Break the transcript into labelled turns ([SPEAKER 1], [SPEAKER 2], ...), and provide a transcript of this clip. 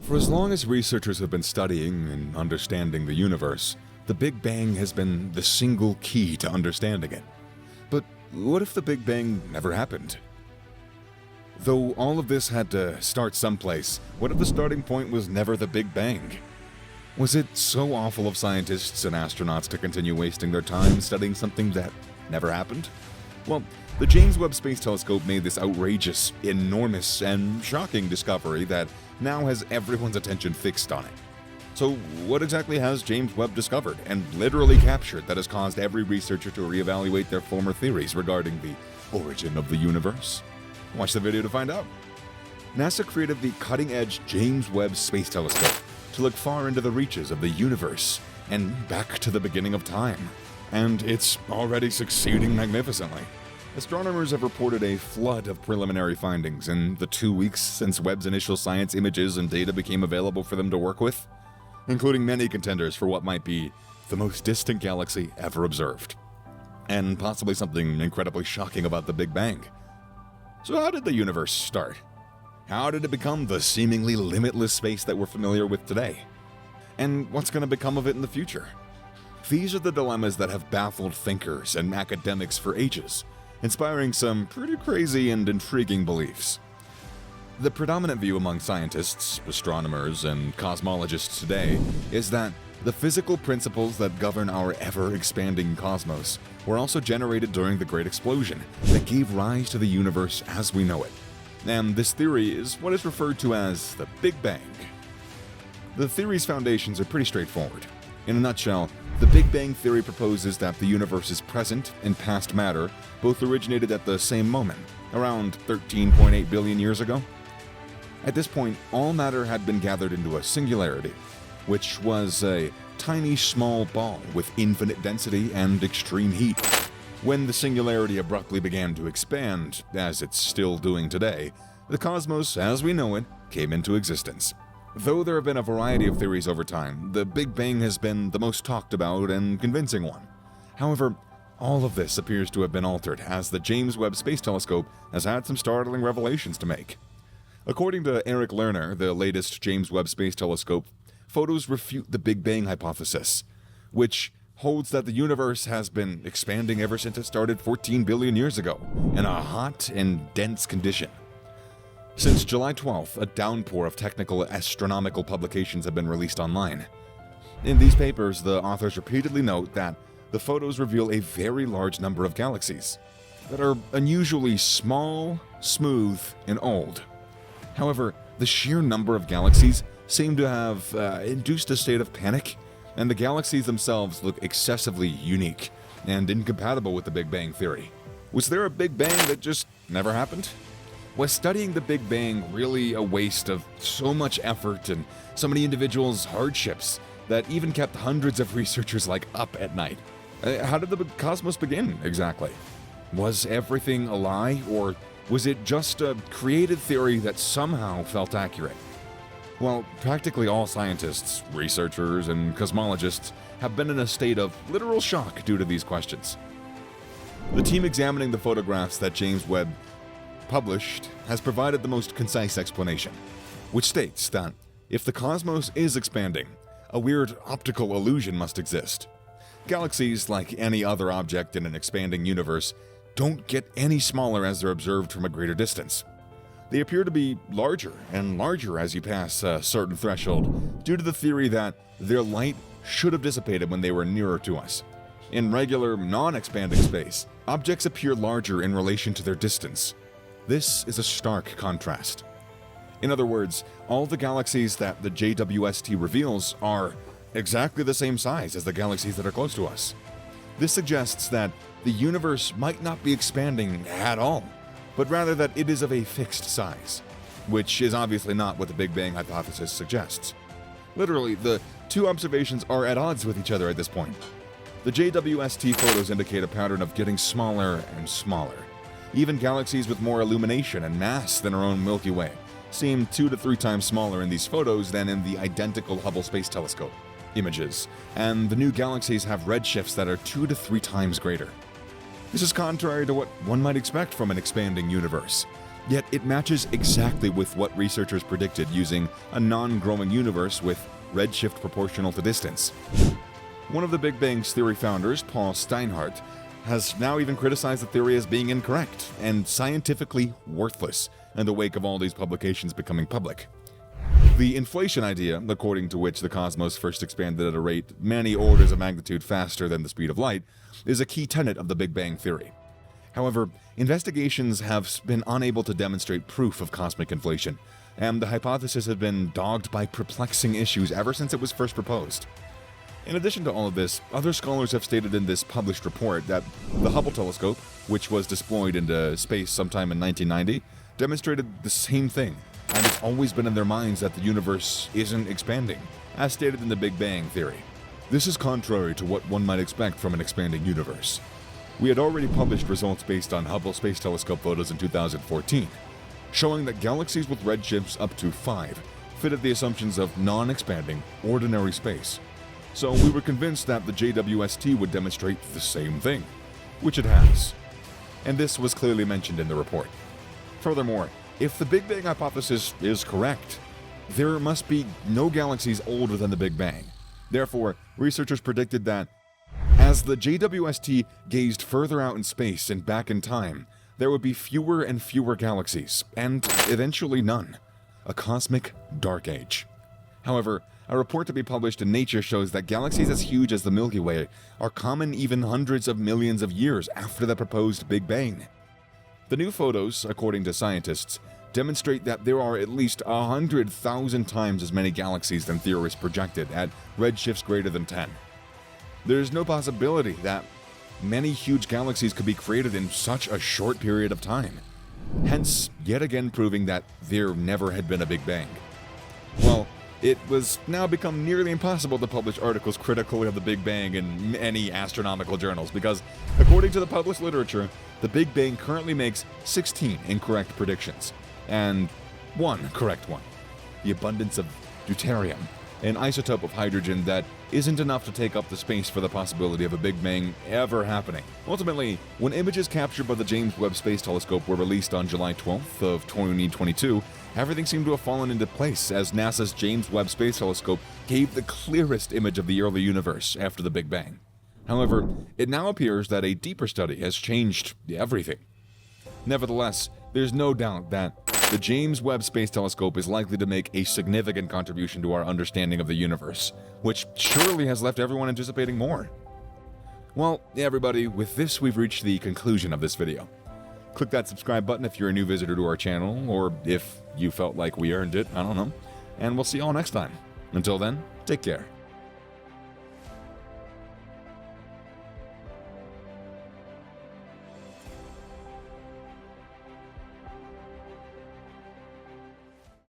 [SPEAKER 1] For as long as researchers have been studying and understanding the universe, the Big Bang has been the single key to understanding it. But what if the Big Bang never happened? Though all of this had to start someplace, what if the starting point was never the Big Bang? Was it so awful of scientists and astronauts to continue wasting their time studying something that never happened? Well, the James Webb Space Telescope made this outrageous, enormous, and shocking discovery that now has everyone's attention fixed on it. So what exactly has James Webb discovered and literally captured that has caused every researcher to reevaluate their former theories regarding the origin of the universe? Watch the video to find out. NASA created the cutting-edge James Webb Space Telescope to look far into the reaches of the universe and back to the beginning of time. And it's already succeeding magnificently. Astronomers have reported a flood of preliminary findings in the 2 weeks since Webb's initial science images and data became available for them to work with, including many contenders for what might be the most distant galaxy ever observed, and possibly something incredibly shocking about the Big Bang. So how did the universe start? How did it become the seemingly limitless space that we're familiar with today? And what's going to become of it in the future? These are the dilemmas that have baffled thinkers and academics for ages, inspiring some pretty crazy and intriguing beliefs. The predominant view among scientists, astronomers, and cosmologists today is that the physical principles that govern our ever-expanding cosmos were also generated during the Great Explosion that gave rise to the universe as we know it. And this theory is what is referred to as the Big Bang. The theory's foundations are pretty straightforward. In a nutshell, the Big Bang theory proposes that the universe's present and past matter both originated at the same moment, around 13.8 billion years ago. At this point, all matter had been gathered into a singularity, which was a tiny small ball with infinite density and extreme heat. When the singularity abruptly began to expand, as it's still doing today, the cosmos as we know it came into existence. Though there have been a variety of theories over time, the Big Bang has been the most talked about and convincing one. However, all of this appears to have been altered as the James Webb Space Telescope has had some startling revelations to make. According to Eric Lerner, the latest James Webb Space Telescope, photos refute the Big Bang hypothesis, which holds that the universe has been expanding ever since it started 14 billion years ago, in a hot and dense condition. Since July 12th, a downpour of technical astronomical publications have been released online. In these papers, the authors repeatedly note that the photos reveal a very large number of galaxies that are unusually small, smooth, and old. However, the sheer number of galaxies seem to have induced a state of panic, and the galaxies themselves look excessively unique and incompatible with the Big Bang theory. Was there a Big Bang that just never happened? Was studying the Big Bang really a waste of so much effort and so many individuals' hardships that even kept hundreds of researchers up at night? How did the cosmos begin exactly? Was everything a lie, or was it just a created theory that somehow felt accurate? Well, practically all scientists, researchers, and cosmologists have been in a state of literal shock due to these questions. The team examining the photographs that James Webb published has provided the most concise explanation, which states that if the cosmos is expanding, a weird optical illusion must exist. Galaxies, like any other object in an expanding universe, don't get any smaller as they're observed from a greater distance. They appear to be larger and larger as you pass a certain threshold, due to the theory that their light should have dissipated when they were nearer to us. In regular, non-expanding space, objects appear larger in relation to their distance. This is a stark contrast. In other words, all the galaxies that the JWST reveals are exactly the same size as the galaxies that are close to us. This suggests that the universe might not be expanding at all, but rather that it is of a fixed size, which is obviously not what the Big Bang hypothesis suggests. Literally, the two observations are at odds with each other at this point. The JWST photos indicate a pattern of getting smaller and smaller. Even galaxies with more illumination and mass than our own Milky Way seem 2 to 3 times smaller in these photos than in the identical Hubble Space Telescope images, and the new galaxies have redshifts that are 2 to 3 times greater. This is contrary to what one might expect from an expanding universe, Yet it matches exactly with what researchers predicted using a non-growing universe with redshift proportional to distance. One of the Big Bang's theory founders, Paul Steinhardt, has now even criticized the theory as being incorrect and scientifically worthless in the wake of all these publications becoming public. The inflation idea, according to which the cosmos first expanded at a rate many orders of magnitude faster than the speed of light, is a key tenet of the Big Bang theory. However, investigations have been unable to demonstrate proof of cosmic inflation, and the hypothesis has been dogged by perplexing issues ever since it was first proposed. In addition to all of this, other scholars have stated in this published report that the Hubble telescope, which was deployed into space sometime in 1990, demonstrated the same thing, and it's always been in their minds that the universe isn't expanding, as stated in the Big Bang theory. This is contrary to what one might expect from an expanding universe. We had already published results based on Hubble Space Telescope photos in 2014, showing that galaxies with redshifts up to 5 fitted the assumptions of non-expanding, ordinary space. So we were convinced that the JWST would demonstrate the same thing, which it has. And this was clearly mentioned in the report. Furthermore, if the Big Bang hypothesis is correct, there must be no galaxies older than the Big Bang. Therefore, researchers predicted that as the JWST gazed further out in space and back in time, there would be fewer and fewer galaxies, and eventually none. A cosmic dark age. However, a report to be published in Nature shows that galaxies as huge as the Milky Way are common even hundreds of millions of years after the proposed Big Bang. The new photos, according to scientists, demonstrate that there are at least 100,000 times as many galaxies than theorists projected at redshifts greater than 10. There's no possibility that many huge galaxies could be created in such a short period of time, hence yet again proving that there never had been a Big Bang. Well, it was now become nearly impossible to publish articles critical of the Big Bang in any astronomical journals because, according to the published literature, the Big Bang currently makes 16 incorrect predictions, and one correct one: the abundance of deuterium, an isotope of hydrogen that isn't enough to take up the space for the possibility of a Big Bang ever happening. Ultimately, when images captured by the James Webb Space Telescope were released on July 12th of 2022, everything seemed to have fallen into place as NASA's James Webb Space Telescope gave the clearest image of the early universe after the Big Bang. However, it now appears that a deeper study has changed everything. Nevertheless, there's no doubt that the James Webb Space Telescope is likely to make a significant contribution to our understanding of the universe, which surely has left everyone anticipating more. Well, everybody, with this we've reached the conclusion of this video. Click that subscribe button if you're a new visitor to our channel, or if you felt like we earned it, I don't know. And we'll see you all next time. Until then, take care.